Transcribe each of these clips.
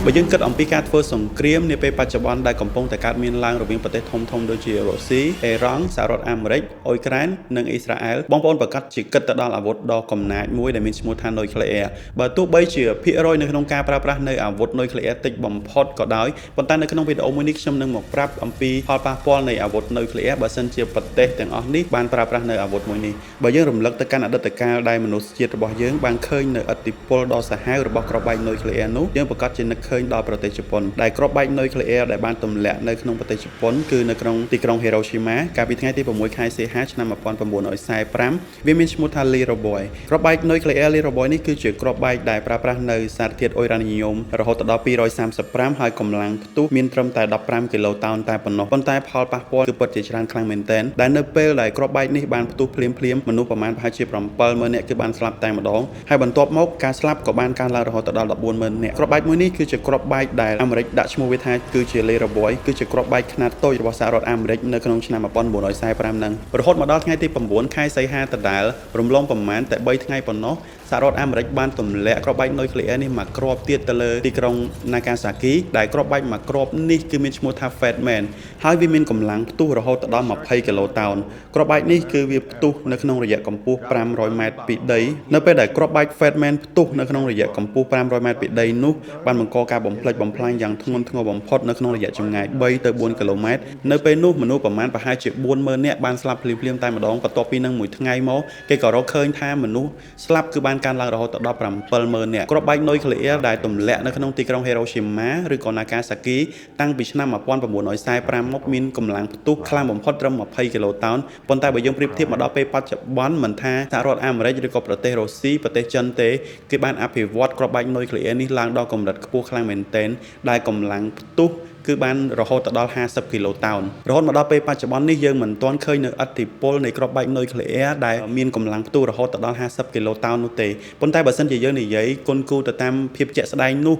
បើយើងគិតអំពីការធ្វើសង្គ្រាមនាពេលបច្ចុប្បន្នដែលកំពុងតែកើតមានឡើងរវាងប្រទេសធំៗដូចជារុស្ស៊ីអេរ៉ង់សហរដ្ឋអាមេរិកអ៊ុយក្រែននិងអ៊ីស្រាអែលបងប្អូនប្រកាសជាគិតទៅដល់អាវុធដ៏កំណាចមួយដែលមានឈ្មោះថានុយក្លេអ៊ែរបើទោះបីជាភាគរយនៅក្នុងការប្រើប្រាស់នៅអាវុធនុយក្លេអ៊ែរតិចបំផុតក៏ដោយប៉ុន្តែនៅក្នុងវីដេអូមួយនេះខ្ញុំនឹងមកប្រាប់អំពីផលប៉ះពាល់នៃអាវុធនុយក្លេអ៊ែរបើសិនជាប្រទេសទាំងអស់នេះបានប្រើប្រាស់នៅអាវុធមួយនេះបើយើងរំលឹកទៅកាន់អតីតកាលដែលមនុស្សជាតិរបស់យើងបានឃើញនៅឥទ្ធិពលដ៏សាហាវរបស់គ្រាប់បែកនុយក្លេអ៊ែរនោះយើងប្រកាសជានឹកឃើញដល់ប្រទេសជប៉ុនដែលគ្រាប់បែកនុយក្លេអ៊ែរដែលបានទម្លាក់នៅក្នុងប្រទេសជប៉ុនគឺនៅក្នុងទីក្រុងហេរ៉ូស៊ីម៉ាកាលពីថ្ងៃទី6ខែសីហាឆ្នាំ1945វាមានឈ្មោះថាលីរ៉ូបុយគ្រាប់បែកនុយក្លេអ៊ែរលីរ៉ូបុយនេះគឺជាគ្រាប់បែកដែលប្រើប្រាស់នៅសារធាតុអ៊ុយរ៉ានីញ៉ូមរហូតដល់235ហើយកម្លាំងផ្ទុះមានត្រឹមតែ15គីឡូតោនតែប៉ុណ្ណោះប៉ុន្តែផលប៉ះពាល់គឺពិតជាច្រើនខ្លាំងមែនទែនដែលនៅពេលដែលគ្រាប់បែកនេះបានផ្ទុះភ្លាមៗមនុស្សប្រមាណប្រហែលជា70000នាក់គឺបានស្លាប់តែម្ដងហើយបន្ទាប់មកការស្លាប់ក៏បានកើនឡើងរហូតដល់140,000នាក់គ្រាប់បែកមួយនេះគឺជាគ្រាប់បែកដែលអាមេរិកដាក់ឈ្មោះវាថាគឺជាលេរ៉ូបុយគឺជាគ្រាប់បែកខ្នាតតូចរបស់សហរដ្ឋអាមេរិកនៅក្នុងឆ្នាំ1945ហ្នឹងរហូតមកដល់ថ្ងៃទី9ខែសីហាដដែលរំលងប្រមាណតែ3ថ្ងៃប៉ុណ្ណោះសហរដ្ឋអាមេរិកបានទម្លាក់គ្រាប់បែកនុយក្លេអ៊ែរនេះមកគ្រាប់ទៀតទៅលើទីក្រុងណាកាសាគីដែលគ្រាប់បែកមកគ្រាប់នេះគឺមានឈ្មោះថា Fat Man ហើយវាមានកម្លាំងផ្ទុះរហូតដល់20គីឡូតោនគ្រាប់បែកនេះគឺវាផ្ទុះនៅក្នុងរយៈកម្ពស់500ម៉ែត្រពីដីនៅពេលដែលគ្រាប់បែក Fat Man ផ្ទុះនៅក្នុងរយៈកម្ពស់500ម៉ែត្រពីដីនោះបានបង្កការបំផ្លិចបំផ្លាញយ៉ាងធ្ងន់ធ្ងរបំផុតនៅក្នុងរយៈចម្ងាយ3ទៅ4គីឡូម៉ែត្រនៅពេលនោះមនុស្សប្រហែលជា40000នាក់បានស្លាប់ភ្លាមៗតែម្ដងបន្ទាប់ពីនឹងមួយថ្ងៃមកគេក៏រកឃើញថាមនុស្សស្លាប់គឺបានកើនឡើងរហូតដល់70000នាក់គ្រាប់បែកនុយក្លេអ៊ែរដែលទម្លាក់នៅក្នុងទីក្រុងហេរ៉ូស៊ីម៉ាឬក៏ណាកាសាគីតាំងពីឆ្នាំ1945មកមានកម្លាំងផ្ទុះខ្លាំងបំផុតត្រឹម20គីឡូតោនប៉ុន្តែបើយើងប្រៀបធៀបមកដល់ពេលបច្ចុប្បន្នមិនថាសហរដ្ឋអាមេរិកឬក៏ប្រទេសរុស្ស៊ីប្រទេសចិនទេគេបានអភិវឌ្ឍគ្រាប់បែកនុយក្លេអ៊ែរនេះឡើងដល់កម្រិតខ្ពស់ខ្លាំងមែនទែនដែលកម្លាំងផ្ទុះគឺបានរហូតដល់50គីឡូតោនរហូតមកដល់ពេលបច្ចុប្បន្ននេះយើងមិនទាន់ឃើញនៅឥទ្ធិពលនៃគ្រាប់បែកនុយក្លេអ៊ែរដែលមានកម្លាំងផ្ទុះរហូតដល់50គីឡូតោននោះទេប៉ុន្តែបើសិនជាយើងនិយាយគុណគូទៅតាមភាពជាក់ស្ដែងនោះ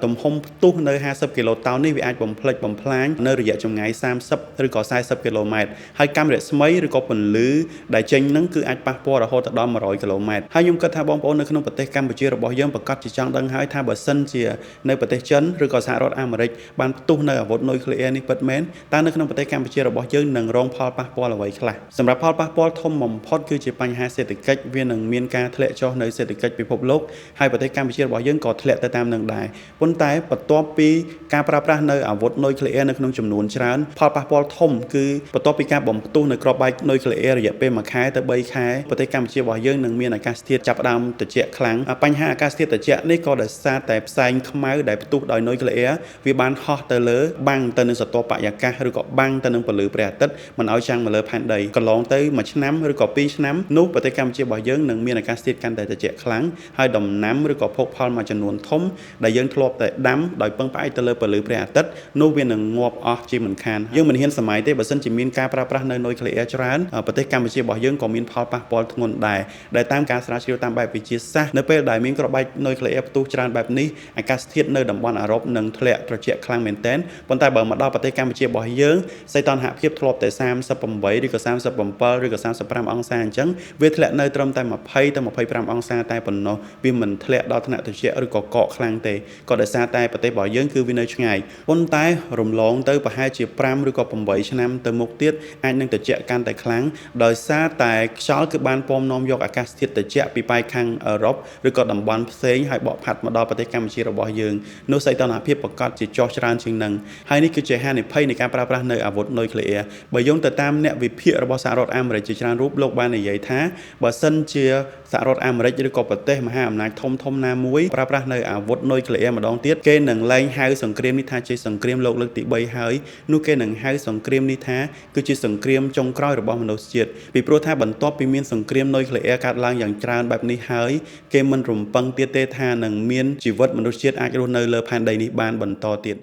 ទំហំផ្ទុះនៅ50គីឡូតោននេះវាអាចបំផ្លិចបំផ្លាញនៅរយៈចម្ងាយ30ឬក៏40គីឡូម៉ែត្រហើយកាំរស្មីឬក៏ពន្លឺដែលចេញហ្នឹងគឺអាចប៉ះពាល់រហូតដល់100គីឡូម៉ែត្រហើយខ្ញុំគិតថាបងប្អូននៅក្នុងប្រទេសកម្ពុជារបស់យើងប្រកាសជាចង់ដឹងហើយថាបើសិនជានៅប្រទេសចិនឬក៏សហរដ្ឋអាមេរិកបានផ្ទុះនៅអាវុធនុយក្លេអ៊ែរនេះពិតមែនតើនៅក្នុងប្រទេសកម្ពុជារបស់យើងនឹងរងផលប៉ះពាល់អ្វីខ្លះសម្រាប់ផលប៉ះពាល់ធំបំផុតគឺជាបញ្ហាសេដ្ឋកិច្ចវានឹងមានការធ្លាក់ចុះនៅសេដ្ឋកិច្ចពិភពលោកហើយប្រទេសកម្ពុជារបស់យើងក៏ធ្លាក់ទៅតាមនឹងដែរប៉ុន្តែបន្ទាប់ពីការប្រើប្រាស់នៅអាវុធនុយក្លេអ៊ែរនៅក្នុងចំនួនច្រើនផលប៉ះពាល់ធំគឺបន្ទាប់ពីការបំផ្ទុះនៅគ្រាប់បែកនុយក្លេអ៊ែររយៈពេល1ខែទៅ3ខែប្រទេសកម្ពុជារបស់យើងនឹងមានអាកាសធាតុចាប់ផ្ដើមត្រជាក់ខ្លាំងបញ្ហាអាកាសធាតុត្រជាក់នេះក៏ដោយសារតែផ្សែងខ្មៅដែលផ្ទុះដោយនុយក្លេអ៊ែរវាបានហោះទៅលើបាំងទៅនឹងសតុបរិយាកាសឬក៏បាំងទៅនឹងពន្លឺព្រះអាទិត្យមិនឲ្យចាំងមកលើផែនដីកន្លងទៅ1ឆ្នាំឬក៏2ឆ្នាំនោះប្រទេសកម្ពុជារបស់យើងនឹងមានអាកាសធាតុកាន់តែត្រជាក់ខ្លាំងហើយដំណាំឬក៏ភោគផលមួយចំនួនធំដែលយើងធ្លាប់តែដាំដោយពឹងផ្អែកទៅលើពន្លឺព្រះអាទិត្យនោះវានឹងងាប់អស់ជាមិនខានយើងមិនហ៊ានសម័យទេបើសិនជាមានការប្រើប្រាស់នៅនុយក្លេអ៊ែរច្រើនប្រទេសកម្ពុជារបស់យើងក៏មានផលប៉ះពាល់ធ្ងន់ដែរដែលតាមការស្រាវជ្រាវតាមបែបវិទ្យាសាស្ត្រនៅពេលដែលមានគ្រាប់បែកនុយក្លេអ៊ែរផ្ទុះច្រើនបែបនេះអាកាសធាតុនៅតំបន់អឺរ៉ុបនឹងធ្លាក់ត្រជាក់ខ្លាំងមែនទែនប៉ុន្តែបើមកដល់ប្រទេសកម្ពុជារបស់យើងសីតុណ្ហភាពធ្លាប់តែ38ឬក៏37ឬក៏35អង្សាអញ្ចឹងវាធ្លាក់នៅត្រឹមតែ20ទៅ25អង្សាតែប៉ុណ្ណោះវាមិនធ្លាក់ដល់ថ្នាក់ត្រជាក់ឬក៏កកខ្លាំងទេក៏ដោយសារតែប្រទេសរបស់យើងគឺវានៅឆ្ងាយប៉ុន្តែរំលងទៅប្រហែលជា5ឬក៏8ឆ្នាំទៅមុខទៀតអាចនឹងត្រជាក់កាន់តែខ្លាំងដោយសារតែខ្យល់គឺបានពំនាំយកអាកាសធាតុត្រជាក់ពីប៉ែកខាងអឺរ៉ុបឬក៏តំបន់ផ្សេងហើយបកផាត់មកដល់ប្រទេសកម្ពុជារបស់យើងនោះសីតុណ្ហភាពប្រកាសជាចុះច្រើនជាងនឹងហើយនេះគឺជាហានិភ័យនៃការប្រើប្រាស់នៅអាវុធនុយក្លេអ៊ែរបើយោងទៅតាមអ្នកវិភាគរបស់សហរដ្ឋអាមេរិកជាច្រើនរូបលោកបាននិយាយថាបើសិនជាសហរដ្ឋអាមេរិកឬក៏ប្រទេសមហាអំណាចធំណាមួយប្រើប្រាស់នៅអាវុធនុយក្លេអ៊ែរម្ដងទៀតគេនឹងលែងហៅសង្គ្រាមនេះថាជាសង្គ្រាមលោកលើកទី3ហើយនោះគេនឹងហៅសង្គ្រាមនេះថាគឺជាសង្គ្រាមចុងក្រោយរបស់មនុស្សជាតិពីព្រោះថាបន្ទាប់ពីមានសង្គ្រាមនុយក្លេអ៊ែរកើតឡើងយ៉ាងច្រើនបែបនេះហើយគេមិនរំពឹងទៀតទេថានឹងមានជីវិតមនុស្សជាតិអាចរស់នៅលើផែនដីនេះបានបន្តទៀត